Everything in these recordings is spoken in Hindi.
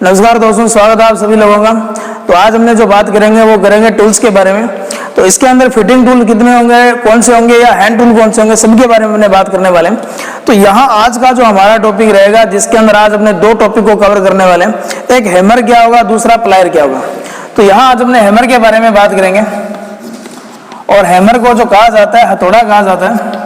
नमस्कार दोस्तों, स्वागत है आप सभी लोगों का। तो आज हमने जो बात करेंगे वो करेंगे टूल्स के बारे में। तो इसके अंदर फिटिंग टूल कितने होंगे, कौन से होंगे या हैंड टूल कौन से होंगे, सबके बारे में हमने बात करने वाले हैं। तो यहाँ आज का जो हमारा टॉपिक रहेगा, जिसके अंदर आज अपने दो टॉपिक को कवर करने वाले हैं। एक हैमर क्या होगा, दूसरा प्लायर क्या होगा। तो यहाँ आज हमने हैमर के बारे में बात करेंगे। और हैमर को जो कहा जाता है, हथौड़ा कहा जाता है।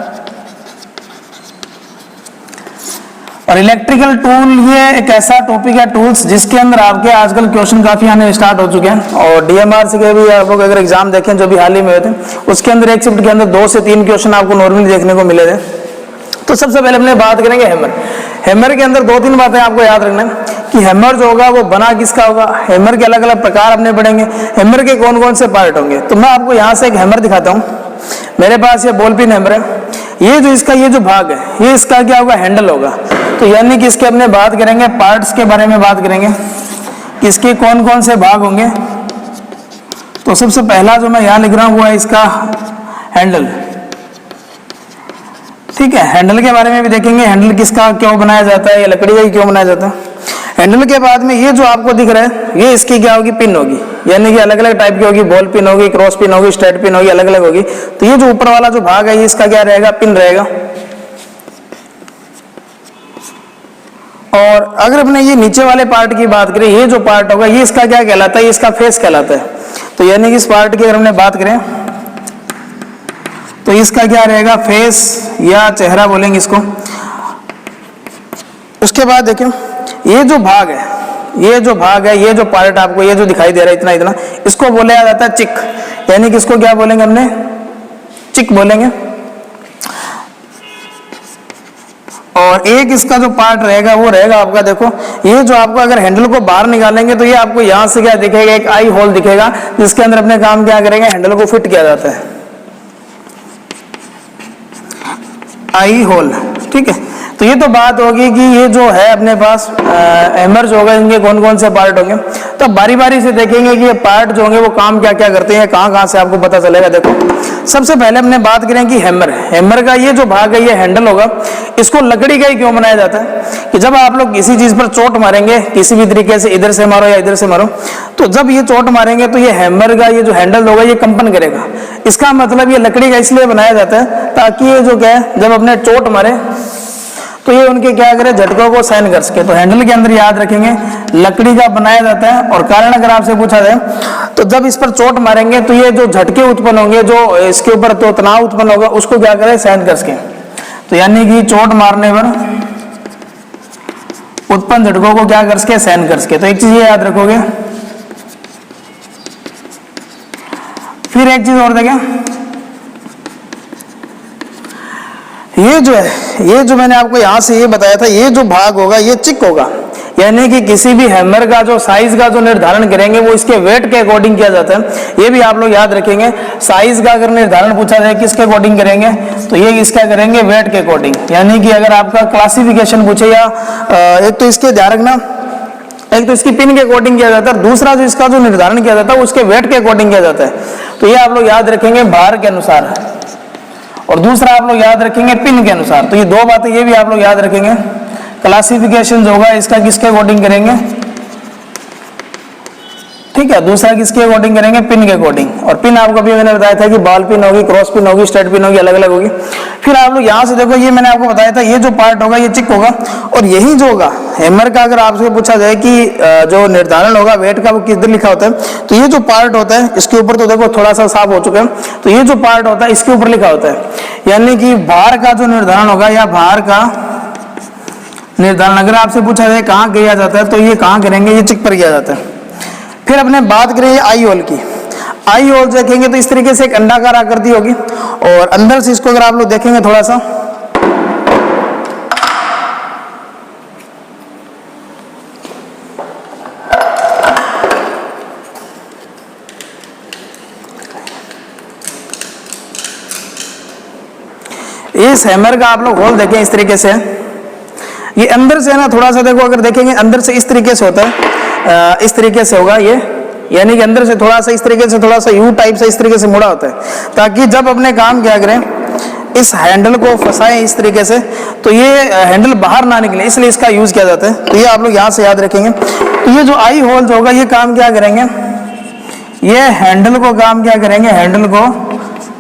और इलेक्ट्रिकल टूल ये एक ऐसा टॉपिक है, टूल्स, जिसके अंदर आपके आजकल क्वेश्चन काफी आने स्टार्ट हो चुके हैं। और डीएमआर से के भी आप लोग अगर एग्जाम देखें जो भी हाल ही में हुए थे, उसके अंदर एक शिफ्ट के अंदर 2 से 3 क्वेश्चन आपको नॉर्मली देखने को मिले थे। तो सबसे पहले हमने बात करेंगे हैमर। हैमर के अंदर 2-3 बातें आपको याद रखना है कि हैमर जो होगा वो बना किसका होगा। हैमर के अलग अलग प्रकार अपने पढ़ेंगे, हैमर के कौन कौन से पार्ट होंगे। तो मैं आपको यहाँ से एक हैमर दिखाता हूँ। मेरे पास ये बॉल पिन हैमर है। ये जो भाग है, ये इसका क्या होगा, हैंडल होगा। तो यानी कि इसके अपने बात करेंगे, पार्ट्स के बारे में बात करेंगे, इसके कौन कौन से भाग होंगे। तो सबसे पहला जो मैं यहाँ लिख रहा हूँ वो है इसका हैंडल। ठीक है, हैंडल के बारे में भी देखेंगे, हैंडल किसका क्यों बनाया जाता है, ये लकड़ी का ही क्यों बनाया जाता है। हैंडल के बाद में ये जो आपको दिख रहा है, ये इसकी क्या होगी, पिन होगी। यानी कि अलग अलग टाइप की होगी, बॉल पिन होगी, क्रॉस पिन होगी, स्ट्रेट पिन होगी, अलग अलग होगी। तो ये जो ऊपर वाला जो भाग है, ये इसका क्या रहेगा, पिन रहेगा। और अगर अपने ये नीचे वाले पार्ट की बात करें, ये जो पार्ट होगा, ये इसका क्या कहलाता है, ये इसका फेस कहलाता है। तो यानी कि इस पार्ट की अगर हमने बात करें तो इसका क्या रहेगा, फेस या चेहरा बोलेंगे इसको। उसके बाद देखिए, ये जो भाग है, ये जो पार्ट आपको ये जो दिखाई दे रहा है, इतना इसको बोला जाता है चिक। यानी कि इसको क्या बोलेंगे, हमने चिक बोलेंगे। और एक इसका जो पार्ट रहेगा वो रहेगा आपका, देखो ये जो आपको अगर हैंडल को बाहर निकालेंगे तो ये आपको यहां से क्या दिखेगा, एक आई होल दिखेगा, जिसके अंदर अपने काम क्या करेंगे, हैंडल को फिट किया जाता है, आई होल। ठीक है, तो ये तो बात होगी कि ये जो है अपने पास हैमर जो होगा, इनके कौन कौन से पार्ट होंगे। तो बारी बारी से देखेंगे कि ये पार्ट जो होंगे वो काम क्या क्या करते हैं, कहाँ कहाँ से आपको पता चलेगा। देखो सबसे पहले हमने बात करें कि हैमर का ये जो भाग है, ये हैंडल होगा। इसको लकड़ी का ही क्यों बनाया जाता है कि जब आप लोग किसी चीज पर चोट मारेंगे, किसी भी तरीके से इधर से मारो या इधर से मारो, तो जब ये चोट मारेंगे तो ये हैमर का ये जो हैंडल होगा, ये कंपन करेगा। इसका मतलब ये लकड़ी का इसलिए बनाया जाता है ताकि ये जो क्या है, जब अपने चोट मारे तो ये उनके क्या करे, झटकों को सहन कर सके। तो हैंडल के अंदर याद रखेंगे लकड़ी का बनाया जाता है। और कारण अगर आपसे पूछा जाए तो जब इस पर चोट मारेंगे तो ये जो झटके उत्पन्न होंगे, जो इसके ऊपर तो तनाव उत्पन्न होगा, उसको क्या करे, सहन कर सके। तो यानी कि चोट मारने पर उत्पन्न झटकों को क्या कर सके, सहन कर सके। तो एक चीज ये याद रखोगे। फिर एक चीज और देखें, ये जो मैंने आपको यहां से ये बताया था, ये जो भाग होगा ये चिक होगा। यानी कि किसी भी हैमर का जो साइज का जो निर्धारण करेंगे वो इसके वेट के अकॉर्डिंग किया जाता है। ये भी आप लोग याद रखेंगे। साइज का अगर निर्धारण पूछा जाए किसके अकॉर्डिंग करेंगे, तो ये इसका करेंगे वेट के अकॉर्डिंग। यानी कि अगर आपका क्लासिफिकेशन पूछे, या एक तो इसके ध्यान रखना, एक तो इसकी पिन के अकॉर्डिंग किया जाता है, दूसरा जो इसका जो निर्धारण किया जाता है उसके वेट के अकॉर्डिंग किया जाता है। तो ये आप लोग याद रखेंगे भार के अनुसार, और दूसरा आप लोग याद रखेंगे पिन के अनुसार। तो ये 2 बातें ये भी आप लोग याद रखेंगे। क्लासिफिकेशन जो होगा इसका किसके अकॉर्डिंग करेंगे, ठीक है, दूसरा किसके अकॉर्डिंग करेंगे, पिन के अकॉर्डिंग। और पिन आपको भी मैंने बताया था कि बॉल पिन होगी, क्रॉस पिन होगी, स्ट्रेट पिन होगी, अलग अलग होगी। फिर आप लोग यहाँ से देखो, ये मैंने आपको बताया था, ये जो पार्ट होगा ये चिक होगा। और यही जो होगा हैमर का, अगर आपसे पूछा जाए कि जो निर्धारण होगा वेट का, वो किधर लिखा होता है, तो ये जो पार्ट होता है इसके ऊपर, तो देखो थोड़ा सा साफ हो चुका है, तो ये जो पार्ट होता है इसके ऊपर लिखा होता है। यानी कि भार का जो निर्धारण होगा, या भार का निर्धारण अगर आपसे पूछा जाए कहाँ किया जाता है, तो ये कहाँ करेंगे, ये चिक पर किया जाता है। फिर अपने बात करें आई होल की। आई होल देखेंगे तो इस तरीके से एक अंडाकार आकृति होगी, और अंदर से इसको अगर आप लोग देखेंगे थोड़ा सा, इस हैमर का आप लोग होल देखें इस तरीके से, ये अंदर से है ना, थोड़ा सा देखो, अगर देखेंगे अंदर से इस तरीके से होता है, इस तरीके से होगा ये। यानी कि अंदर से थोड़ा सा इस तरीके से, थोड़ा सा यू टाइप से इस तरीके से मुड़ा होता है, ताकि जब अपने काम क्या करें, इस हैंडल को फंसाएं इस तरीके से, तो ये हैंडल बाहर ना निकले, इसलिए इसका यूज किया जाता है। तो ये आप लोग यहाँ से याद रखेंगे। तो ये जो आई होल्स होगा ये काम क्या करेंगे, ये हैंडल को काम क्या करेंगे, हैंडल को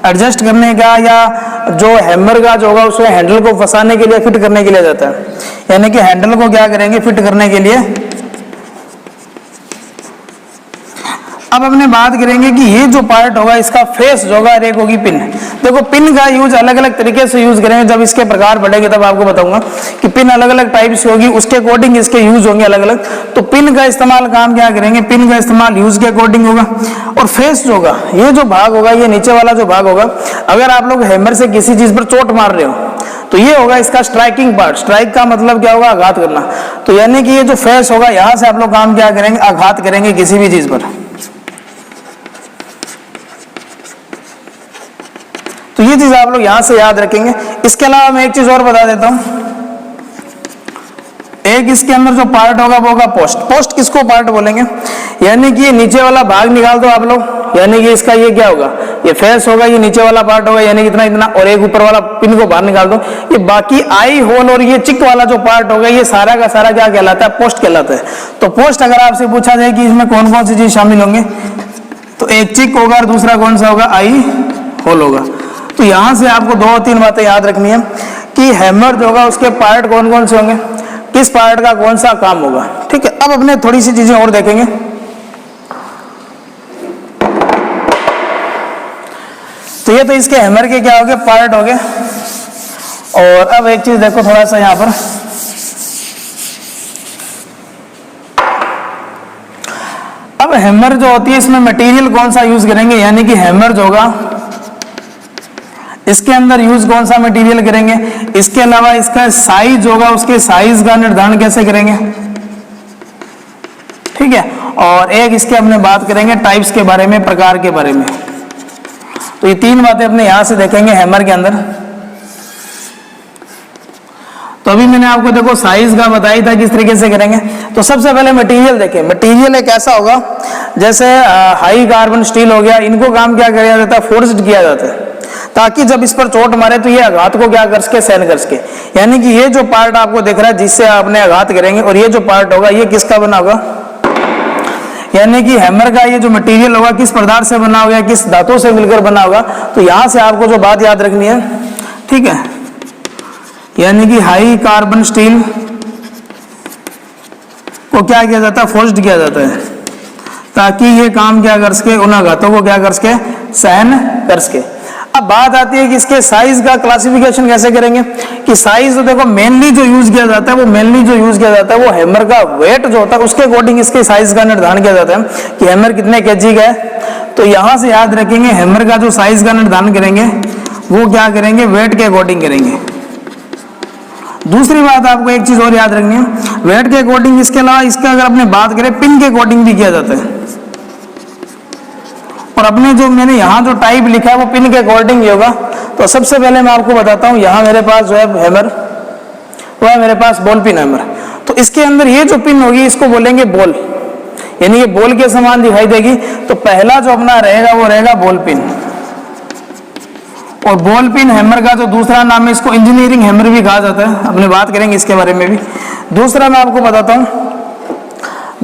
एडजस्ट करने का या जो हैमर का जो होगा उसको हैंडल को फंसाने के लिए, फिट करने के लिए जाता है, यानी कि हैंडल को क्या करेंगे, फिट करने के लिए। अब अपने बात करेंगे कि ये जो पार्ट होगा इसका फेस जो होगा, एक होगी पिन। देखो पिन का यूज अलग अलग तरीके से यूज करेंगे, जब इसके प्रकार बढ़ेंगे तब आपको बताऊंगा कि पिन अलग अलग टाइप से होगी, उसके अकॉर्डिंग इसके यूज होंगे अलग अलग। तो पिन का इस्तेमाल काम क्या करेंगे, पिन का इस्तेमाल यूज के अकॉर्डिंग होगा। और फेस जो होगा, ये जो भाग होगा, ये नीचे वाला जो भाग होगा, अगर आप लोग हैमर से किसी चीज पर चोट मार रहे हो तो ये होगा इसका स्ट्राइकिंग पार्ट। स्ट्राइक का मतलब क्या होगा, आघात करना। तो यानी कि ये जो फेस होगा, यहां से आप लोग काम क्या करेंगे, आघात करेंगे किसी भी चीज पर। तो ये चीज आप लोग यहां से याद रखेंगे। इसके अलावा मैं एक चीज और बता देता हूं, एक इसके अंदर जो पार्ट होगा वो होगा पोस्ट। पोस्ट किसको पार्ट बोलेंगे, यानी कि ये नीचे वाला भाग निकाल दो आप लोग, यानी कि इसका ये क्या होगा, ये फेस होगा, ये नीचे वाला पार्ट होगा, यानी इतना इतना, और एक ऊपर वाला पिन को बाहर निकाल दो। ये बाकी आई होल और ये चिक वाला जो पार्ट होगा, ये सारा का सारा क्या कहलाता है, पोस्ट कहलाता है। तो पोस्ट अगर आपसे पूछा जाए कि इसमें कौन कौन सी चीज शामिल होंगे, तो एक चिक होगा और दूसरा कौन सा होगा, आई होल होगा। तो यहां से आपको 2-3 बातें याद रखनी है कि हैमर जो होगा उसके पार्ट कौन कौन से होंगे, किस पार्ट का कौन सा काम होगा। ठीक है, अब अपने थोड़ी सी चीजें और देखेंगे। तो ये तो इसके हैमर के क्या हो गए, पार्ट हो गए। और अब एक चीज देखो थोड़ा सा यहां पर, अब हैमर जो होती है इसमें मटेरियल कौन सा यूज करेंगे, यानी कि हैमर जो होगा इसके अंदर यूज कौन सा मटेरियल करेंगे। इसके अलावा इसका साइज होगा, उसके साइज का निर्धारण कैसे करेंगे, ठीक है। और एक इसके अपने बात करेंगे टाइप्स के बारे में, प्रकार के बारे में। तो ये 3 बातें अपने यहां से देखेंगे हैमर के अंदर। तो अभी मैंने आपको देखो साइज का बताया था किस तरीके से करेंगे। तो सबसे पहले मटेरियल देखें। मटेरियल एक ऐसा होगा जैसे हाई कार्बन स्टील हो गया, इनको काम क्या किया जाता है, फोर्स्ड किया जाता है, ताकि जब इस पर चोट मारे तो ये आघात को क्या कर सके, सहन कर सके। यानी कि ये जो पार्ट आपको दिख रहा है जिससे आपने आघात करेंगे, और ये जो पार्ट होगा ये किसका बना होगा, यानी कि हैमर का ये जो मटेरियल होगा किस पदार्थ से बना होगा, किस धातु से मिलकर बना होगा। तो यहां से आपको जो बात याद रखनी है, ठीक है, यानी कि हाई कार्बन स्टील को क्या किया जाता है, फोर्स्ड किया जाता है, ताकि ये काम क्या कर सके, उन आघातों को क्या कर सके, सहन कर सके। अब बात आती है कि इसके साइज का क्लासिफिकेशन कैसे करेंगे। कि साइज तो देखो मेनली जो यूज किया जाता है, वो हैमर का वेट जो होता है उसके अकॉर्डिंग इसके साइज का निर्धारण किया जाता है कि हैमर कितने केजी का है। तो यहां से याद रखेंगे हैमर का जो साइज का निर्धारण करेंगे वो क्या करेंगे, वेट के अकॉर्डिंग करेंगे। दूसरी बात आपको एक चीज और याद रखनी है, वेट के अकॉर्डिंग, इसके अलावा इसका अगर अपने बात करें पिन के अकॉर्डिंग भी किया जाता है। और अपने जो मैंने यहाँ जो टाइप लिखा है वो पिन के अकॉर्डिंग ही होगा। तो सबसे पहले मैं आपको बताता हूँ, यहाँ मेरे पास जो है हैमर, वो है मेरे पास बॉल पिन हैमर। तो इसके अंदर ये जो पिन होगी इसको बोलेंगे बॉल, यानी ये बॉल के समान दिखाई देगी। तो पहला जो अपना रहेगा वो रहेगा बॉल पिन। और बॉल पिन हैमर का जो दूसरा नाम है इसको इंजीनियरिंग हैमर भी कहा जाता है, अपने बात करेंगे इसके बारे में भी। दूसरा मैं आपको बताता हूँ,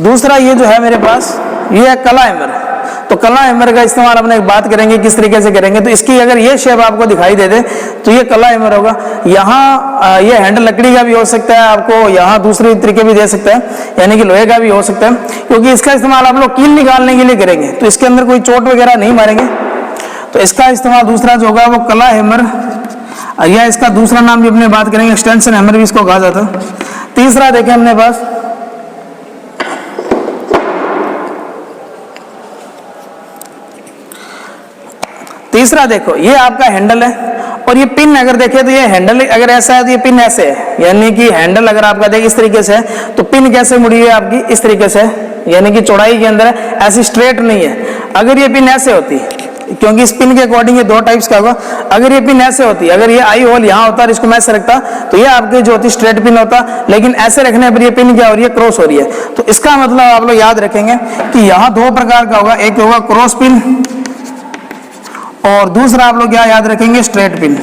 दूसरा ये जो है मेरे पास ये है कला हैमर। तो कला हैमर का इस्तेमाल अपने बात करेंगे किस तरीके से करेंगे। तो इसकी अगर ये शेप आपको दिखाई दे दे तो ये कला हैमर होगा। यहाँ ये हैंडल लकड़ी का भी हो सकता है, आपको यहाँ दूसरे तरीके भी दे सकता है, यानी कि लोहे का भी हो सकता है, क्योंकि इसका इस्तेमाल आप लोग कील निकालने के लिए करेंगे। तो इसके अंदर कोई चोट वगैरह नहीं मारेंगे। तो इसका इस्तेमाल दूसरा जो होगा वो कला हैमर, या इसका दूसरा नाम भी अपने बात करेंगे एक्सटेंशन हैमर भी इसको कहा जाता है। तीसरा देखें अपने पास, तीसरा देखो ये आपका हैंडल है और ये पिन अगर देखें तो ये हैंडल अगर ऐसा है तो ये पिन ऐसे है, यानी कि हैंडल अगर आपका देखें इस तरीके से है तो पिन कैसे मुड़ी है आपकी इस तरीके से, यानी कि चौड़ाई के अंदर है, ऐसी स्ट्रेट नहीं है। अगर ये पिन ऐसे होती, क्योंकि इस पिन के अकॉर्डिंग ये 2 टाइप्स का होगा, अगर ये पिन ऐसे होती, अगर ये आई होल यहाँ होता और इसको मैं ऐसे रखता तो ये आपकी जो होती स्ट्रेट पिन होता, लेकिन ऐसे रखने पर ये पिन क्या हो रही है, क्रॉस हो रही है। तो इसका मतलब आप लोग याद रखेंगे कि यहाँ 2 प्रकार का होगा, एक होगा क्रॉस पिन और दूसरा आप लोग क्या याद रखेंगे, स्ट्रेट पिन।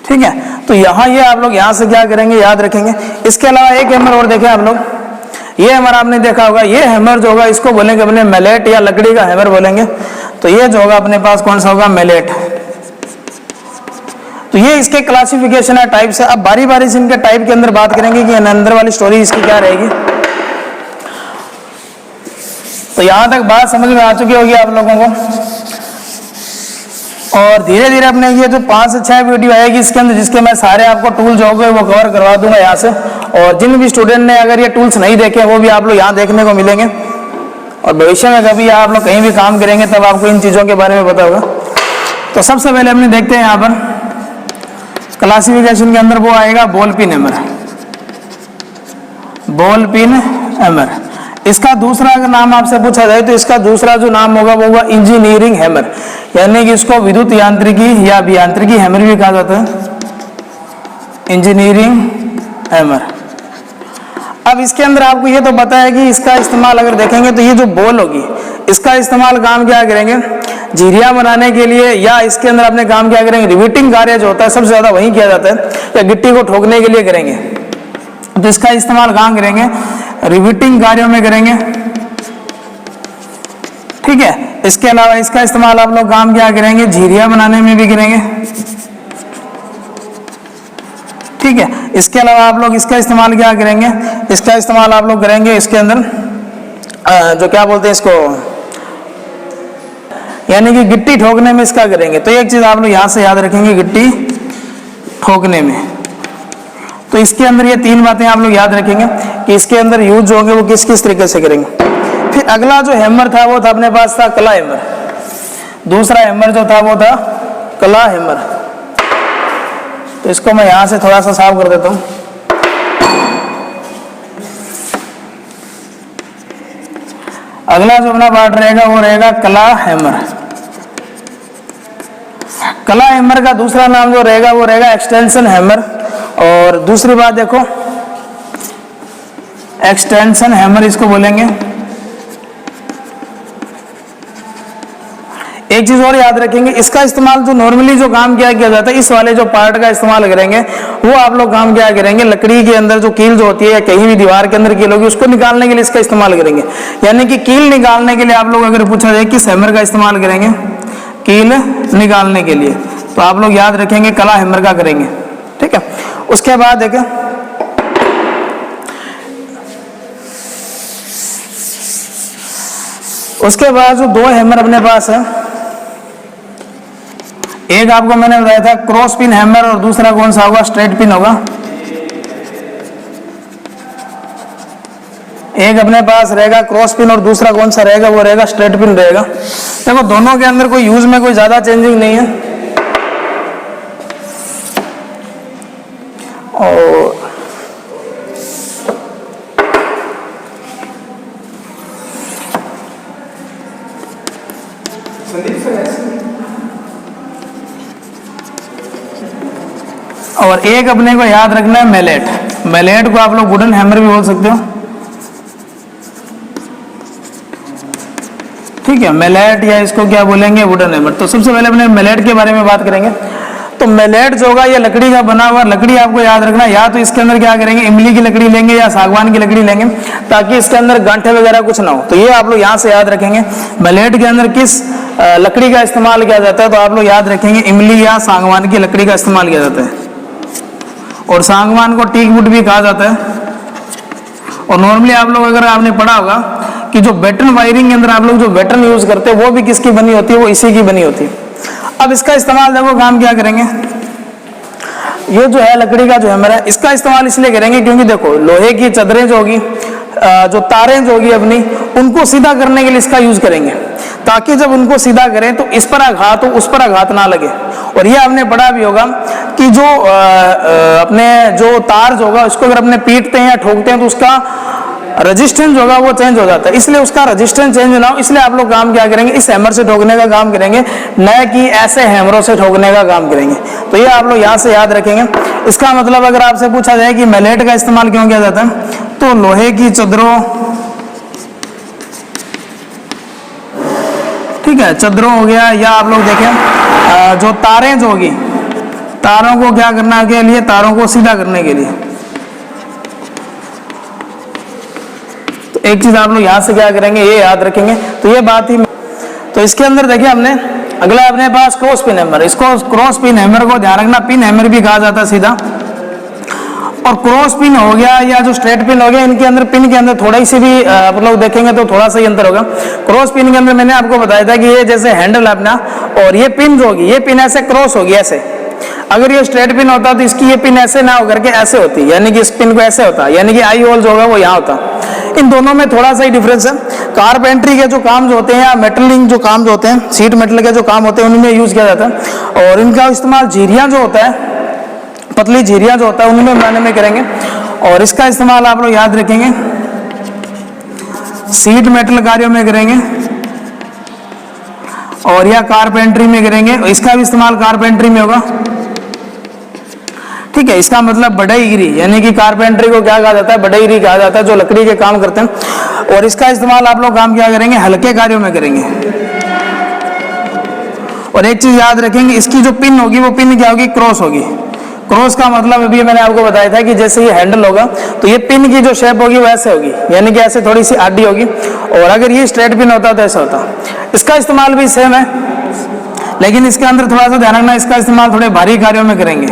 ठीक है, तो यहाँ ये आप लोग यहाँ से क्या करेंगे, याद रखेंगे। इसके अलावा एक हैमर और देखें आप लोग, ये हैमर आपने देखा होगा, ये हैमर जो होगा इसको बोलेंगे अपने मैलेट या लकड़ी का हैमर बोलेंगे। तो ये जो होगा अपने पास कौन सा होगा, मैलेट। तो ये इसके क्लासिफिकेशन है, टाइप से। अब बारी बारी से इनके टाइप के अंदर बात करेंगे कि अंदर वाली स्टोरी इसकी क्या रहेगी। तो यहां तक बात समझ में आ चुकी होगी आप लोगों को। और धीरे धीरे अपने ये जो 5 से 6 वीडियो आएगी इसके अंदर, जिसके मैं सारे आपको टूल जो होंगे वो कवर करवा दूंगा यहाँ से। और जिन भी स्टूडेंट ने अगर ये टूल्स नहीं देखे वो भी आप लोग यहाँ देखने को मिलेंगे। और भविष्य में कभी आप लोग कहीं भी काम करेंगे तब आपको इन चीज़ों के बारे में पता होगा। तो सबसे पहले अपने देखते हैं यहाँ पर क्लासिफिकेशन के अंदर वो आएगा ball pin hammer, ball pin hammer. इसका दूसरा अगर नाम आपसे पूछा जाए तो इसका दूसरा जो नाम होगा वो होगा इंजीनियरिंग हैमर, यानी कि इसको विद्युत यांत्रिकी या अभियांत्रिकी हैमर भी कहा जाता है, इंजीनियरिंग हैमर। अब इसके अंदर आपको ये तो पता है कि इसका इस्तेमाल अगर देखेंगे तो ये जो बॉल होगी इसका इस्तेमाल काम क्या करेंगे, झिरियाँ बनाने के लिए, या इसके अंदर अपने काम क्या करेंगे, रिवेटिंग कार्य जो होता है सबसे ज्यादा वही किया जाता है, या गिट्टी को ठोकने के लिए करेंगे। तो इसका इस्तेमाल कहाँ करेंगे, रिवेटिंग कार्यों में करेंगे। ठीक है, इसके अलावा इसका इस्तेमाल आप लोग काम क्या करेंगे, झिरियाँ बनाने में भी करेंगे। ठीक है, इसके अलावा आप लोग इसका इस्तेमाल क्या करेंगे, इसका इस्तेमाल आप लोग करेंगे इसके अंदर जो क्या बोलते हैं इसको, यानी कि गिट्टी ठोकने में इसका करेंगे। तो एक चीज आप लोग यहां से याद रखेंगे, गिट्टी ठोकने में। तो इसके अंदर ये 3 बातें आप लोग याद रखेंगे कि इसके अंदर यूज जो होंगे वो किस किस तरीके से करेंगे। फिर अगला जो हैमर था वो था अपने पास था कला हैमर। दूसरा हैमर जो था वो था कला हैमर। तो इसको मैं यहां से थोड़ा सा साफ कर देता हूं। अगला जो अपना पार्ट रहेगा वो रहेगा कला हैमर। कला हैमर का दूसरा नाम जो रहेगा वो रहेगा एक्सटेंशन हैमर। और दूसरी बात देखो, एक्सटेंशन हैमर इसको बोलेंगे। एक चीज और याद रखेंगे, इसका इस्तेमाल जो नॉर्मली जो काम किया जाता है, इस वाले जो पार्ट का इस्तेमाल करेंगे वो आप लोग काम क्या करेंगे, लकड़ी के अंदर जो कील जो होती है या कहीं भी दीवार के अंदर कील होगी उसको निकालने के लिए इसका इस्तेमाल करेंगे। यानी कि कील निकालने के लिए आप लोग अगर पूछा जाए किस हैमर का इस्तेमाल करेंगे, कील निकालने के लिए, तो आप लोग याद रखेंगे कला हैमर का करेंगे। ठीक है, उसके बाद देखें उसके बाद जो 2 हैमर अपने पास है, एक आपको मैंने बताया था क्रॉस पिन हैमर और दूसरा कौन सा होगा, स्ट्रेट पिन होगा। एक अपने पास रहेगा क्रॉस पिन और दूसरा कौन सा रहेगा, वो रहेगा स्ट्रेट पिन रहेगा। देखो दोनों के अंदर कोई यूज में कोई ज्यादा चेंजिंग नहीं है। और और एक अपने को याद रखना है मैलेट। मैलेट को आप लोग वुडन हैमर भी बोल सकते हो। ठीक है, मैलेट या इसको क्या बोलेंगे, वुडन हैमर। तो सबसे पहले अपने मैलेट के बारे में बात करेंगे। तो मैलेट जो होगा ये लकड़ी का बना हुआ, लकड़ी आपको याद रखना, या तो इसके अंदर क्या करेंगे, इमली की लकड़ी लेंगे या सागवान की लकड़ी लेंगे, ताकि इसके अंदर गांठे वगैरह कुछ ना हो। तो ये आप लोग यहाँ से याद रखेंगे मैलेट के अंदर किस लकड़ी का इस्तेमाल किया जाता है। तो आप लोग याद रखेंगे इमली या सागवान की लकड़ी का इस्तेमाल किया जाता है। और सागवान को टीक वुड भी कहा जाता है। और नॉर्मली आप लोग अगर आपने पढ़ा होगा कि जो बैटन वायरिंग के अंदर आप लोग जो बैटन यूज करते हैं वो भी किसकी बनी होती है, वो इसी की बनी होती है। अब इसका इस्तेमाल देखो काम क्या करेंगे, ये जो है लकड़ी का जो हैमर है इसका इस्तेमाल इसलिए करेंगे क्योंकि देखो लोहे की चदरें जो होगी, जो तारें जो होगी अपनी, उनको सीधा करने के लिए इसका यूज करेंगे, ताकि जब उनको सीधा करें तो इस पर आघात हो, उस पर आघात ना लगे। और ये आपने पढ़ा भी होगा कि जो अपने जो तार जो होगा उसको अगर अपने पीटते हैं या ठोकते हैं तो उसका रेजिस्टेंस होगा वो चेंज हो जाता है। इसलिए उसका रेजिस्टेंस चेंज ना हो, इसलिए आप लोग काम क्या करेंगे, इस हैमर से ठोकने का काम करेंगे, न कि ऐसे हैमरों से ठोकने का काम करेंगे। तो ये आप लोग यहाँ से याद रखेंगे। इसका मतलब अगर आपसे पूछा जाए कि मैलेट का इस्तेमाल क्यों किया जाता है, तो लोहे की चदरों, ठीक है, चदरों हो गया, या आप लोग देखें जो तारें जो होगी, तारों को क्या करना के लिए, तारों को सीधा करने के लिए। तो एक चीज आप लोग यहां से क्या करेंगे, ये याद रखेंगे। तो ये बात ही, तो इसके अंदर देखिए हमने अगला अपने पास क्रॉस पिन हैमर। इसको क्रॉस पिन हैमर को ध्यान रखना, पिन हैमर भी कहा जाता है सीधा। और क्रॉस पिन हो गया या जो स्ट्रेट पिन हो गया, इनके अंदर पिन के अंदर थोड़ा सी भी आप लोग देखेंगे तो थोड़ा सा ही अंतर होगा। क्रॉस पिन के अंदर मैंने आपको बताया था कि ये जैसे हैंडल है अपना, और ये पिन जो होगी, ये पिन ऐसे क्रॉस होगी ऐसे। अगर ये स्ट्रेट पिन होता तो इसकी ये पिन ऐसे ना होकर के ऐसे होती, यानी कि इस पिन को ऐसे होता, यानी कि आई होल जो होगा वो यहाँ होता। इन दोनों में थोड़ा सा ही डिफरेंस है। कारपेंट्री के जो काम जो होते हैं या मेटलिंग जो काम जो होते हैं, सीट मेटल के जो काम होते हैं, उनमें यूज किया जाता है। और इनका इस्तेमाल झिरियाँ जो होता है, पतली झिरियाँ जो होता है, उनमें बनाने में करेंगे। और इसका इस्तेमाल आप लोग याद रखेंगे सीट मेटल कार्यों में करेंगे और या कारपेंट्री में करेंगे। इसका भी इस्तेमाल कारपेंट्री में होगा, ठीक है। इसका मतलब बढ़ईगिरी, यानी कि कारपेंट्री को क्या कहा जाता है, बढ़ईगिरी कहा जाता है, जो लकड़ी के काम करते हैं। और इसका इस्तेमाल आप लोग काम क्या करेंगे, हल्के कार्यों में करेंगे। और एक चीज याद रखेंगे, इसकी जो पिन होगी वो पिन क्या होगी, क्रॉस होगी। क्रॉस का मतलब अभी मैंने आपको बताया था कि जैसे ये हैंडल होगा तो ये पिन की जो शेप होगी वो ऐसे होगी, यानी कि ऐसे थोड़ी सी आडी होगी। और अगर ये स्ट्रेट पिन होता तो ऐसा होता। इसका इस्तेमाल भी सेम है, लेकिन इसके अंदर थोड़ा सा ध्यान रखना, इसका इस्तेमाल थोड़े भारी कार्यों में करेंगे।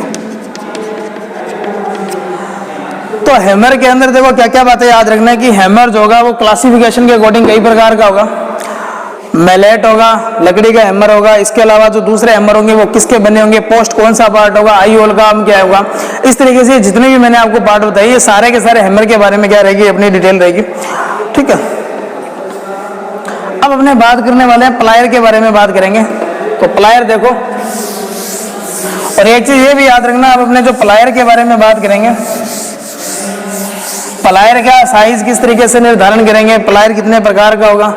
तो हैमर के अंदर देखो क्या क्या बातें याद रखना है कि हैमर जो होगा वो क्लासिफिकेशन के अकॉर्डिंग कई प्रकार का होगा। मैलेट होगा, लकड़ी का हैमर होगा। इसके अलावा जो दूसरे हैमर होंगे वो किसके बने होंगे, पोस्ट कौन सा पार्ट होगा, आई होल का काम क्या होगा। इस तरीके से जितने भी मैंने आपको पार्ट बताए, ये सारे के सारे हैमर के बारे में क्या रहेगी, अपनी डिटेल रहेगी, ठीक है। अब अपने बात करने वाले हैं प्लायर के बारे में बात करेंगे। तो प्लायर देखो, और एक चीज ये भी याद रखना, अब अपने जो प्लायर के बारे में बात करेंगे, प्लायर का साइज किस तरीके से निर्धारण करेंगे, प्लायर कितने प्रकार का होगा।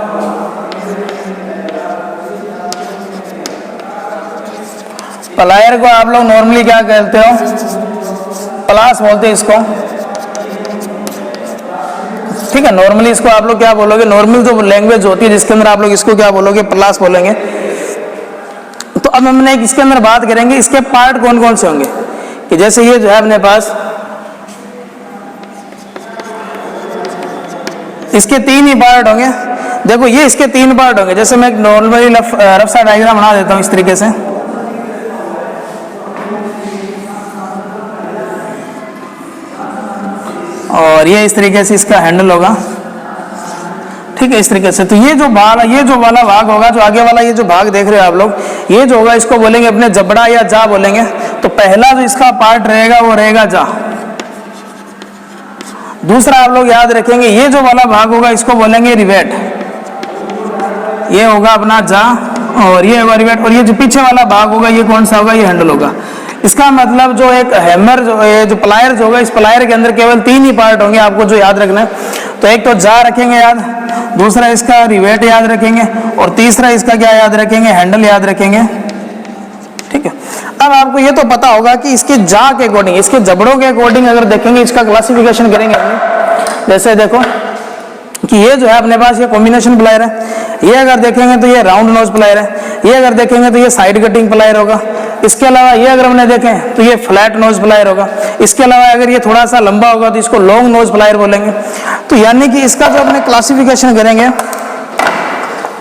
प्लायर को आप लोग नॉर्मली क्या कहते हो, प्लास बोलते हैं इसको, ठीक है। नॉर्मली इसको आप लोग क्या बोलोगे, नॉर्मल जो लैंग्वेज होती है जिसके अंदर आप लोग इसको क्या बोलोगे, प्लास बोलेंगे। तो अब हमने इसके अंदर बात करेंगे इसके पार्ट कौन कौन से होंगे, कि जैसे ये जो है अपने पास इसके 3 ही पार्ट होंगे। देखो ये इसके 3 पार्ट होंगे। जैसे मैं एक नॉर्मली रफ सा डायग्राम बना देता हूं इस तरीके से। और ये इस तरीके से इसका हैंडल होगा, ठीक है, इस तरीके से। तो ये जो वाला भाग होगा, जो आगे वाला ये जो भाग देख रहे हो आप लोग, ये जो होगा इसको बोलेंगे अपने जबड़ा या जा बोलेंगे। तो पहला जो इसका पार्ट रहेगा वो रहेगा जा। दूसरा आप लोग याद रखेंगे, ये जो वाला भाग होगा इसको बोलेंगे रिवेट, ये होगा अपना जा, और ये होगा रिवेट। और ये जो पीछे वाला भाग होगा ये कौन सा होगा, ये हैंडल होगा। इसका मतलब जो एक हैमर जो प्लायर जो होगा, इस प्लायर के अंदर केवल 3 ही पार्ट होंगे, आपको जो याद रखना है। तो एक तो जा रखेंगे याद, दूसरा इसका रिवेट याद रखेंगे, और तीसरा इसका क्या याद रखेंगे, हैंडल याद रखेंगे, ठीक है। अब आपको ये तो पता होगा कि इसके जा के अकॉर्डिंग, इसके जबड़ों के अकॉर्डिंग अगर देखेंगे, इसका क्लासिफिकेशन करेंगे अपने। जैसे देखो कि ये जो है अपने पास ये कॉम्बिनेशन प्लायर है, ये अगर देखेंगे तो ये राउंड नोज प्लायर है, ये अगर देखेंगे तो ये साइड कटिंग प्लायर होगा। इसके अलावा ये अगर हमने देखें तो ये फ्लैट नोज प्लायर होगा। इसके अलावा अगर ये थोड़ा सा लंबा होगा तो इसको लॉन्ग नोज प्लायर बोलेंगे। तो यानी कि इसका जो अपने क्लासिफिकेशन करेंगे,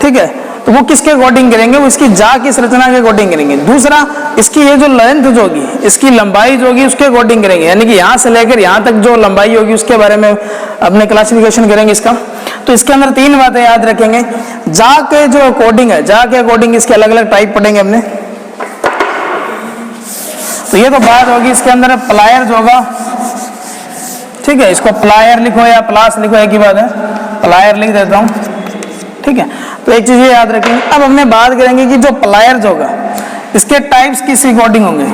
ठीक है, तो वो किसके अकॉर्डिंग करेंगे, वो इसकी जा की संरचना के अकॉर्डिंग करेंगे। दूसरा इसकी ये जो लेंथ जो होगी, इसकी लंबाई जो होगी उसके अकॉर्डिंग करेंगे, यानी कि यहाँ से लेकर यहाँ तक जो लंबाई होगी उसके बारे में अपने क्लासिफिकेशन करेंगे इसका। तो इसके अंदर 3 बातें याद रखेंगे। जा के जो अकॉर्डिंग है, जा के अकॉर्डिंग इसके अलग अलग टाइप पढ़ेंगे हमने। तो ये तो बात होगी इसके अंदर प्लायर जो होगा, ठीक है, इसको प्लायर लिखो या प्लास लिखो, एक ही बात है, प्लायर लिख देता हूँ, ठीक है। तो एक चीज ये याद रखेंगे। अब हमने बात करेंगे कि जो प्लायर जो होगा इसके टाइप्स किस अकॉर्डिंग होंगे,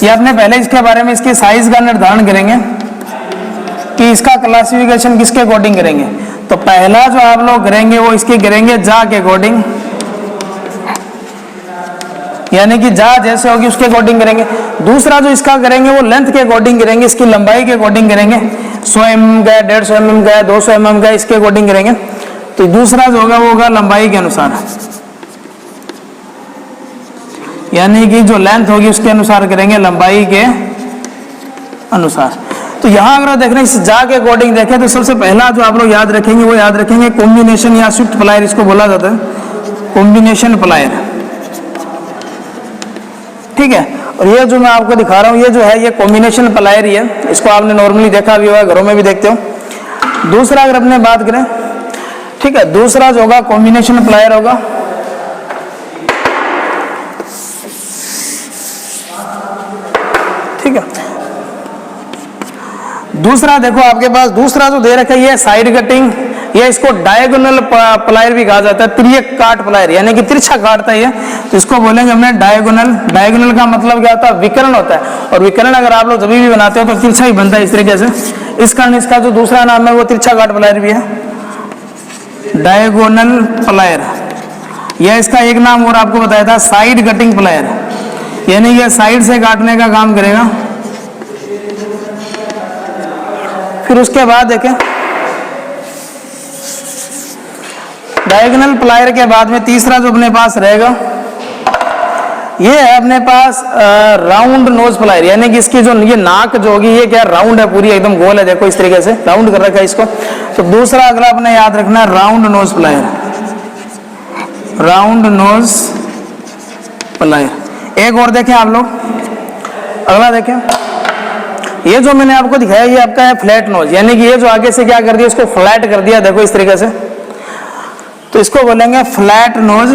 ये अपने पहले इसके बारे में इसके साइज का निर्धारण करेंगे कि इसका क्लासिफिकेशन किसके अकॉर्डिंग करेंगे। तो पहला जो आप लोग करेंगे वो इसके करेंगे जा के अकॉर्डिंग, यानी कि जा जैसे होगी उसके अकॉर्डिंग करेंगे। दूसरा जो इसका करेंगे वो लेंथ के अकॉर्डिंग करेंगे, इसकी लंबाई के अकॉर्डिंग करेंगे, 100 mm का है, 150 mm का है, 200 mm का है, इसके अकॉर्डिंग करेंगे। तो दूसरा जो होगा वो होगा लंबाई के अनुसार, यानी कि जो लेंथ होगी उसके अनुसार करेंगे, लंबाई के अनुसार। तो यहाँ अगर देख रहे हैं इस जा के अकॉर्डिंग देखें तो सबसे पहला जो आप लोग याद रखेंगे वो याद रखेंगे कॉम्बिनेशन या स्विफ्ट प्लायर, इसको बोला जाता है कॉम्बिनेशन प्लायर, ठीक है। और ये जो मैं आपको दिखा रहा हूँ ये जो है ये कॉम्बिनेशन प्लायर ही है, इसको आपने नॉर्मली देखा भी होगा, घरों में भी देखते हो। दूसरा अगर अपने बात करें, ठीक है, दूसरा जो होगा कॉम्बिनेशन प्लायर होगा, ठीक है। दूसरा देखो आपके पास दूसरा जो दे रखा है ये साइड कटिंग, या इसको डायगोनल प्लायर भी कहा जाता है, तिर्यक काट प्लायर, यानी कि तिरछा काटता है, तो इसको बोलेंगे हमने डायगोनल। डायगोनल का मतलब क्या होता है, विकर्ण होता है, और विकर्ण अगर आप लोग जब भी बनाते हो तो तिरछा ही बनता है इस तरीके से। इस कारण इसका जो दूसरा नाम है वो तिरछा काट प्लायर भी है, डायगोनल प्लायर। यह इसका एक नाम और आपको बताया था साइड कटिंग प्लायर, यानी यह साइड से काटने का काम करेगा। फिर उसके बाद देखें डायगोनल प्लायर के बाद में तीसरा जो अपने पास रहेगा ये है अपने पास राउंड नोज प्लायर, यानी कि इसकी जो ये नाक जो होगी ये क्या राउंड है, पूरी एकदम गोल है, देखो इस तरीके से राउंड कर रखा है इसको। तो दूसरा अगला अपने याद रखना है round knows plier, round knows plier. एक और देखें आप लोग, अगला देखें, ये जो मैंने आपको दिखाया ये आपका है फ्लैट नोज, यानी कि ये जो आगे से क्या कर दिया इसको फ्लैट कर दिया, देखो इस तरीके से, तो इसको बोलेंगे फ्लैट नोज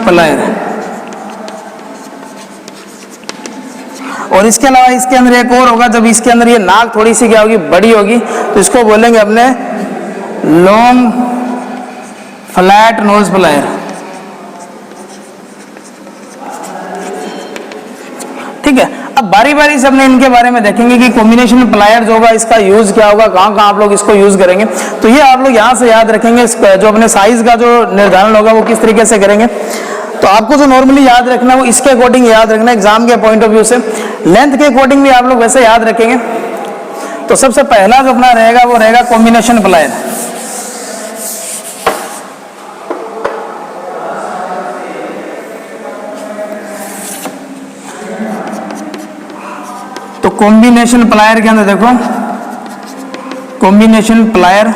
प्लायर। और इसके अलावा इसके अंदर एक और होगा, जब इसके अंदर ये नाक थोड़ी सी क्या होगी बड़ी होगी तो इसको बोलेंगे अपने लॉन्ग फ्लैट नोज प्लायर, ठीक है। अब बारी बारी से अपने इनके बारे में देखेंगे कि कॉम्बिनेशन प्लायर जो होगा इसका यूज क्या होगा, कहाँ कहाँ आप लोग इसको यूज करेंगे। तो ये आप लोग यहाँ से याद रखेंगे, जो अपने साइज का जो निर्धारण होगा वो किस तरीके से करेंगे। तो आपको जो नॉर्मली याद रखना है वो इसके अकॉर्डिंग याद रखना है, एग्जाम के पॉइंट ऑफ व्यू से। लेंथ के अकॉर्डिंग भी आप लोग वैसे याद रखेंगे। तो सबसे पहला जो अपना रहेगा वो रहेगा कॉम्बिनेशन प्लायर। तो कॉम्बिनेशन प्लायर के अंदर देखो, कॉम्बिनेशन प्लायर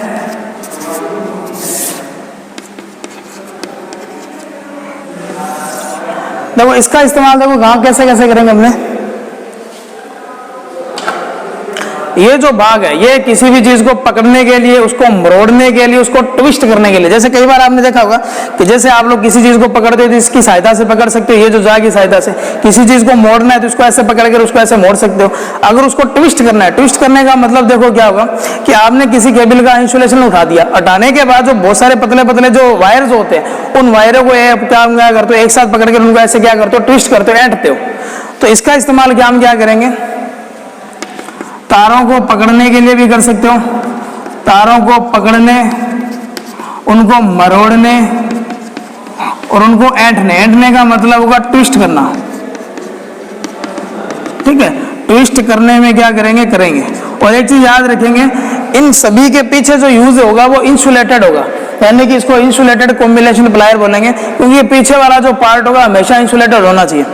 देखो इसका इस्तेमाल देखो कहाँ कैसे कैसे करेंगे हमने। ये जो भाग है ये किसी भी चीज को पकड़ने के लिए, उसको मरोड़ने के लिए, उसको ट्विस्ट करने के लिए, जैसे कई बार आपने देखा होगा कि जैसे आप लोग किसी चीज को पकड़ते हो तो इसकी सहायता से पकड़ सकते हो, ये जो जा की सहायता से। किसी चीज को मोड़ना है तो उसको ऐसे पकड़ कर उसको ऐसे मोड़ सकते हो। अगर उसको ट्विस्ट करना है, ट्विस्ट करने का मतलब देखो क्या होगा कि आपने किसी केबल का इंसुलेशन उठा दिया, हटाने के बाद जो बहुत सारे पतले पतले जो वायर जो होते हैं उन वायरों को क्या करते हो, एक साथ पकड़ कर उनको ऐसे क्या करते हो, ट्विस्ट करते हो, ऐंठते हो। तो इसका इस्तेमाल क्या हम क्या करेंगे, तारों को पकड़ने के लिए भी कर सकते हो, तारों को पकड़ने, उनको मरोड़ने और उनको ऐंठने। ऐंठने का मतलब होगा ट्विस्ट करना, ठीक है। ट्विस्ट करने में क्या करेंगे, करेंगे। और एक चीज याद रखेंगे, इन सभी के पीछे जो यूज होगा वो इंसुलेटेड होगा, यानी कि इसको इंसुलेटेड कॉम्बिनेशन प्लायर बोलेंगे, क्योंकि ये पीछे वाला जो पार्ट होगा हमेशा इंसुलेटेड होना चाहिए।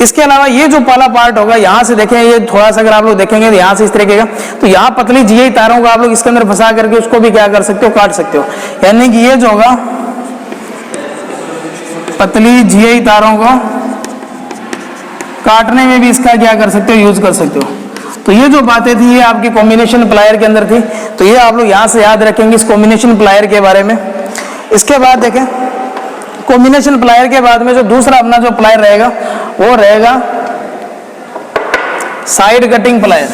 इसके अलावा ये जो पहला पार्ट होगा यहाँ से देखें, ये थोड़ा सा अगर आप लोग देखेंगे तो यहाँ से इस तरीके का, तो यहाँ पतली जीआई तारों को आप लोग इसके अंदर फंसा करके उसको भी क्या कर सकते हो, काट सकते हो। यानी कि ये जो होगा पतली जीआई तारों को काटने में भी इसका क्या कर सकते हो, यूज कर सकते हो। तो ये जो बातें थी ये आपकी कॉम्बिनेशन प्लायर के अंदर थी, तो ये आप लोग यहाँ से याद रखेंगे इस कॉम्बिनेशन प्लायर के बारे में। इसके बाद देखें कॉम्बिनेशन प्लायर के बाद में जो दूसरा अपना जो प्लायर रहेगा वो रहेगा side cutting plier.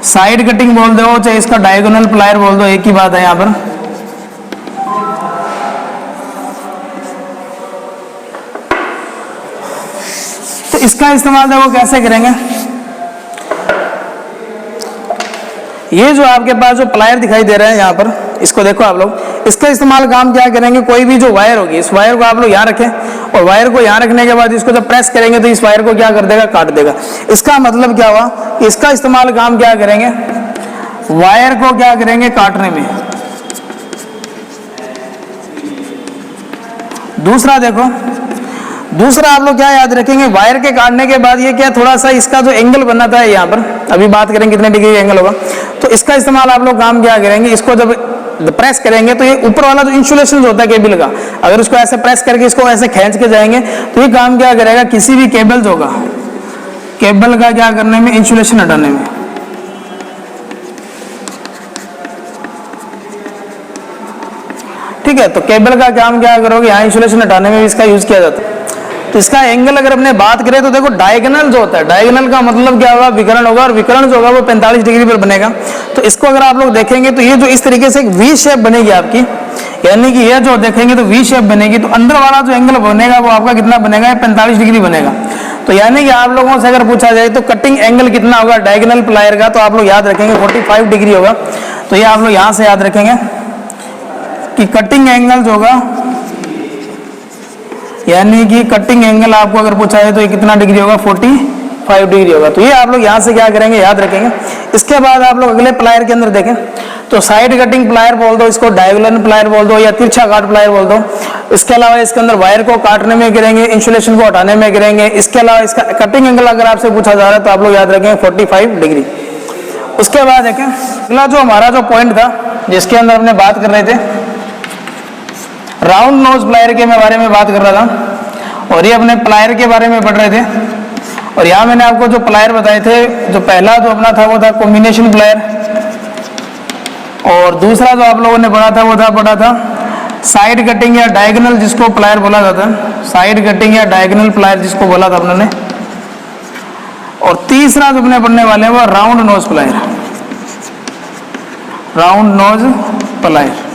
Side cutting बोल दो चाहे इसका डायगोनल प्लायर बोल दो, एक ही बात है यहाँ पर। तो इसका इस्तेमाल देखो कैसे करेंगे। ये जो आपके पास जो प्लायर दिखाई दे रहा है यहाँ पर, इसको देखो आप लोग, इसका इस्तेमाल काम क्या करेंगे, कोई भी जो वायर होगी इस वायर को आप लोग यहाँ रखें, और वायर को यहाँ रखने के बाद इसको जब प्रेस करेंगे तो इस वायर को क्या कर देगा, काट देगा। इसका मतलब क्या हुआ, इसका इस्तेमाल काम क्या करेंगे, वायर को क्या करेंगे, काटने में। दूसरा देखो, दूसरा आप लोग क्या याद रखेंगे, वायर के काटने के बाद ये क्या थोड़ा सा इसका जो एंगल बना था यहाँ पर, अभी बात करेंगे कितने डिग्री एंगल होगा, तो इसका इस्तेमाल आप लोग काम क्या करेंगे, इसको जब प्रेस करेंगे तो ये ऊपर वाला जो इंसुलेशन होता है केबल का, अगर उसको ऐसे प्रेस करके इसको ऐसे खींच के जाएंगे तो ये काम क्या करेगा, किसी भी केबल होगा, केबल का क्या करने में, इंसुलेशन हटाने में। ठीक है, तो केबल का काम क्या करोगे, यहाँ इंसुलेशन हटाने में भी इसका यूज किया जाता है। तो इसका एंगल अगर अपने बात करें तो देखो डायगोनल जो होता है, डायगोनल का मतलब क्या होगा, विकर्ण होगा, और विकर्ण जो होगा वो 45 डिग्री पर बनेगा। तो इसको अगर आप लोग देखेंगे तो ये जो इस तरीके से एक वी शेप बनेगी आपकी, यानी कि ये जो देखेंगे तो वी शेप बनेगी, तो अंदर वाला जो एंगल बनेगा वो आपका कितना बनेगा, 45 डिग्री बनेगा। तो यानी कि आप लोगों से अगर पूछा जाए तो कटिंग एंगल कितना होगा डायगोनल प्लायर का, तो आप लोग याद रखेंगे 45 डिग्री होगा। तो ये आप लोग यहाँ से याद रखेंगे कि कटिंग एंगल जो होगा, यानी कि कटिंग एंगल आपको अगर पूछा है तो ये कितना डिग्री होगा, 45 डिग्री होगा। तो ये आप लोग यहाँ से क्या करेंगे, याद रखेंगे। इसके बाद आप लोग अगले प्लायर के अंदर देखें तो साइड कटिंग प्लायर बोल दो, इसको डायगोनल प्लायर बोल दो, या तिरछा काट प्लायर बोल दो। इसके अलावा इसके अंदर वायर को काटने में गिरेंगे, इंसुलेशन को हटाने में गिरेंगे। इसके अलावा इसका कटिंग एंगल अगर आपसे पूछा जा रहा है तो आप लोग याद रखेंगे 45 डिग्री। उसके बाद देखें अगला जो हमारा जो पॉइंट था जिसके अंदर हमने बात कर रहे थे, राउंड नोज प्लायर के बारे में बात कर रहा था, और ये अपने प्लायर के बारे में पढ़ रहे थे। और यहाँ मैंने आपको जो प्लायर बताए थे, जो पहला जो अपना था वो था कॉम्बिनेशन प्लायर, और दूसरा जो आप लोगों ने पढ़ा था वो पढ़ा था साइड कटिंग या डायगोनल, जिसको प्लायर बोला जाता है, साइड कटिंग या डायगोनल प्लायर जिसको बोला था अपने। और तीसरा जो अपने पढ़ने वाले हैं वो round knows plier, round knows plier.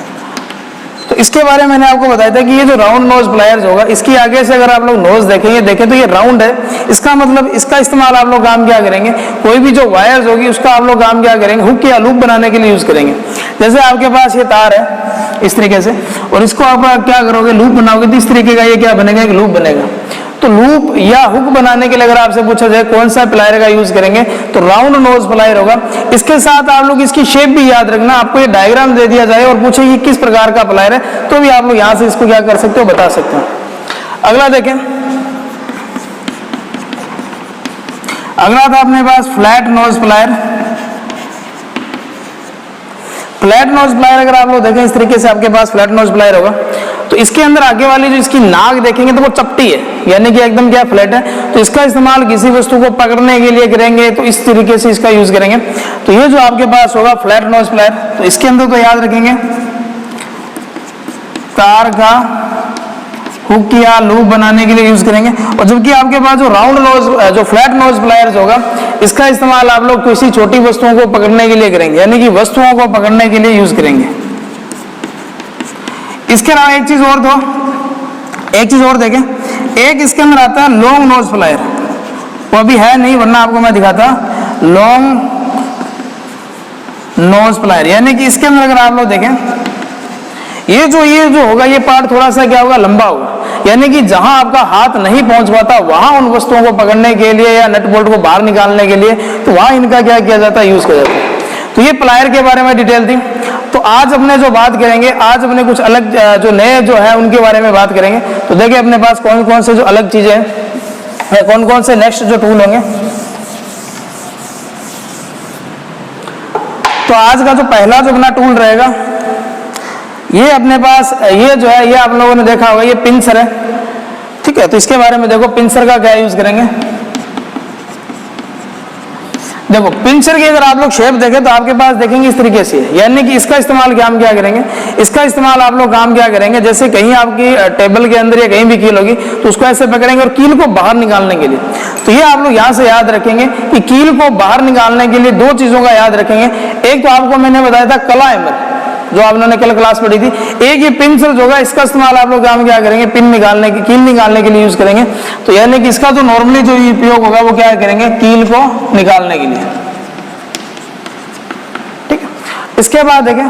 तो इसके बारे में मैंने आपको बताया था कि ये जो राउंड नोज प्लायर्स होगा, इसकी आगे से अगर आप लोग नोज देखें तो ये राउंड है। इसका मतलब इसका इस्तेमाल आप लोग काम क्या करेंगे, कोई भी जो वायर्स होगी उसका आप लोग काम क्या करेंगे, हुक या लूप बनाने के लिए यूज करेंगे। जैसे आपके पास ये तार है इस तरीके से, और इसको आप क्या करोगे, लूप बनाओगे, तो इस तरीके का ये क्या बनेगा, एक लूप बनेगा। तो लूप या हुक बनाने के लिए अगर आपसे पूछा जाए कौन सा प्लायर का यूज करेंगे, तो राउंड नोज प्लायर होगा। इसके साथ आप लोग इसकी शेप भी याद रखना, आपको ये डायग्राम दे दिया जाए और पूछे ये किस प्रकार का प्लायर है, तो भी आप लोग यहां से इसको क्या कर सकते हो, बता सकते हो। अगला देखें, अगला था अपने पास flat nose plier. Flat nose plier अगर आप लोग देखें इस तरीके से आपके पास फ्लैट नोज प्लायर होगा, तो इसके अंदर आगे वाली जो इसकी नाक देखेंगे तो वो चपटी है, यानी कि एकदम क्या फ्लैट है। तो इसका इस्तेमाल किसी वस्तु को पकड़ने के लिए करेंगे, तो इस तरीके से इसका यूज करेंगे। तो ये जो आपके पास होगा फ्लैट नोज प्लायर, तो इसके अंदर तो याद रखेंगे तार का हुक या लूप बनाने के लिए यूज करेंगे। और जबकि आपके पास जो राउंड नोज जो फ्लैट नोज प्लायर्स होगा, इसका इस्तेमाल आप लोग किसी छोटी वस्तुओं को पकड़ने के लिए करेंगे, यानी कि वस्तुओं को पकड़ने के लिए यूज करेंगे। इसके अलावा एक चीज और देखें, एक इसके अंदर आता है लॉन्ग नोज प्लायर, वो अभी है नहीं वरना आपको मैं दिखाता। लॉन्ग नोज प्लायर यानी कि इसके अंदर अगर आप लोग देखें, ये जो होगा ये पार्ट थोड़ा सा क्या होगा, लंबा होगा, यानी कि जहां आपका हाथ नहीं पहुंच पाता वहां उन वस्तुओं को पकड़ने के लिए या नट बोल्ट को बाहर निकालने के लिए, तो वहां इनका क्या किया जाता है, यूज किया जाता है। तो ये प्लायर के बारे में डिटेल थी। तो आज अपने जो बात करेंगे, आज अपने कुछ अलग जो नए जो है उनके बारे में बात करेंगे। तो देखिए अपने पास कौन कौन से जो अलग चीजें हैं, कौन कौन से नेक्स्ट जो टूल होंगे। तो आज का जो पहला जो अपना टूल रहेगा, ये अपने पास ये जो है, ये आप लोगों ने देखा होगा, ये पिंसर है, ठीक है। तो इसके बारे में देखो पिंसर का क्या यूज करेंगे। देखो पिंचर की अगर आप लोग शेप देखें तो आपके पास देखेंगे इस तरीके से, यानी कि इसका इस्तेमाल हम क्या करेंगे, इसका इस्तेमाल आप लोग काम क्या करेंगे, जैसे कहीं आपकी टेबल के अंदर या कहीं भी कील होगी तो उसको ऐसे पकड़ेंगे और कील को बाहर निकालने के लिए। तो ये आप लोग यहाँ से याद रखेंगे कि कील को बाहर निकालने के लिए दो चीजों का याद रखेंगे। एक तो आपको मैंने बताया था कला हैमर, जो आप लोगों ने कल क्लास पढ़ी थी। एक ये पिंसर जो होगा, इसका इस्तेमाल आप लोग काम क्या करेंगे, पिन निकालने की, कील निकालने के लिए यूज करेंगे। तो यानी कि इसका जो नॉर्मली जो उपयोग होगा वो क्या करेंगे, कील को निकालने के लिए, ठीक है। इसके बाद देखें,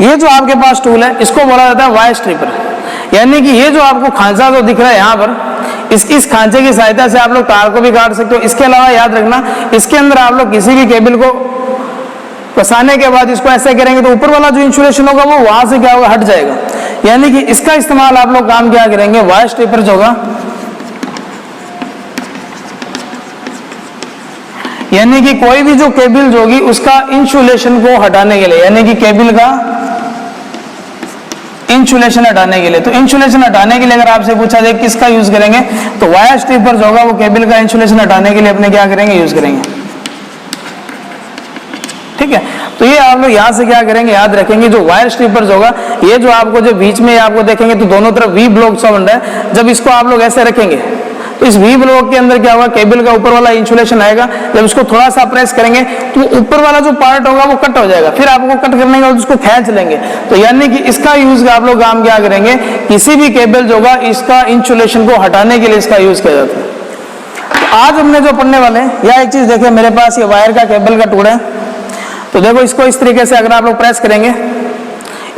ये जो आपके पास टूल है इसको बोला जाता है वायर स्ट्रिपर, यानी कि ये जो आपको खांचा जो दिख रहा है यहाँ पर, इस खांचे की सहायता से आप लोग तार को भी काट सकते हो। इसके अलावा याद रखना, इसके अंदर आप लोग किसी भी केबल को फंसाने के बाद इसको ऐसे करेंगे तो ऊपर वाला जो इंसुलेशन होगा वो वहां से क्या होगा, हट जाएगा। यानी कि इसका इस्तेमाल आप लोग काम क्या करेंगे, वायर स्ट्रिपर जो होगा, यानी कि कोई भी जो केबल होगी उसका इंसुलेशन को हटाने के लिए, यानी कि केबल का इंसुलेशन हटाने के लिए। तो इंसुलेशन हटाने के लिए अगर आपसे पूछा जाए किसका यूज करेंगे, तो वायर स्ट्रिपर जो होगा वो केबल का इंसुलेशन हटाने के लिए अपने क्या करेंगे, यूज करेंगे। ठीक है, तो ये आप लोग यहां से क्या करेंगे, याद रखेंगे, जो वायर स्ट्रिपर होगा, ये जो आपको जो बीच में आपको देखेंगे तो दोनों तरफ वी ब्लॉक सा बन रहा है। जब इसको आप लोग ऐसे रखेंगे तो इस वी ब्लॉक के अंदर क्या होगा, केबल का ऊपर वाला इंसुलेशन आएगा। जब इसको थोड़ा सा प्रेस करेंगे तो ऊपर वाला जो पार्ट होगा वो कट हो जाएगा, फिर आपको कट करने के बाद उसको खींच लेंगे। तो यानी कि इसका यूज आप लोग काम क्या करेंगे, किसी भी केबल जो होगा इसका इंसुलेशन को हटाने के लिए इसका यूज किया जाता है। तो आज हमने जो पढ़ने वाले हैं, या एक चीज देखिए, मेरे पास ये वायर का केबल का टुकड़ा है। तो देखो इसको इस तरीके से अगर आप लोग प्रेस करेंगे,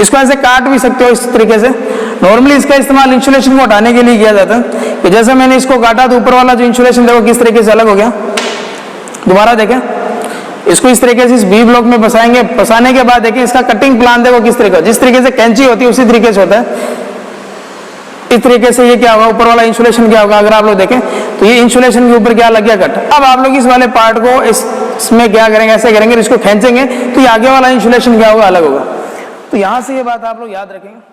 इसको ऐसे काट भी सकते हो इस तरीके से। नॉर्मली इसका इस्तेमाल इंसुलेशन को हटाने के लिए किया जाता है। कि जैसे मैंने इसको काटा तो ऊपर वाला जो इंसुलेशन देखो किस तरीके से अलग हो गया। दोबारा देखें, इसको इस तरीके से इस बी ब्लॉक में फंसाएंगे। फंसाने के बाद देखिए इसका कटिंग प्लान देखो किस तरीके, जिस तरीके से कैंची होती है उसी तरीके से होता है। इस तरीके से ये क्या होगा, ऊपर वाला इंसुलेशन क्या होगा, अगर आप लोग देखें तो ये इंसुलेशन के ऊपर क्या लग गया, कट। अब आप लोग इस वाले पार्ट को इसमें क्या करेंगे, ऐसे करेंगे, इसको खींचेंगे तो ये आगे वाला इंसुलेशन क्या होगा, अलग होगा। तो यहां से ये बात आप लोग याद रखेंगे।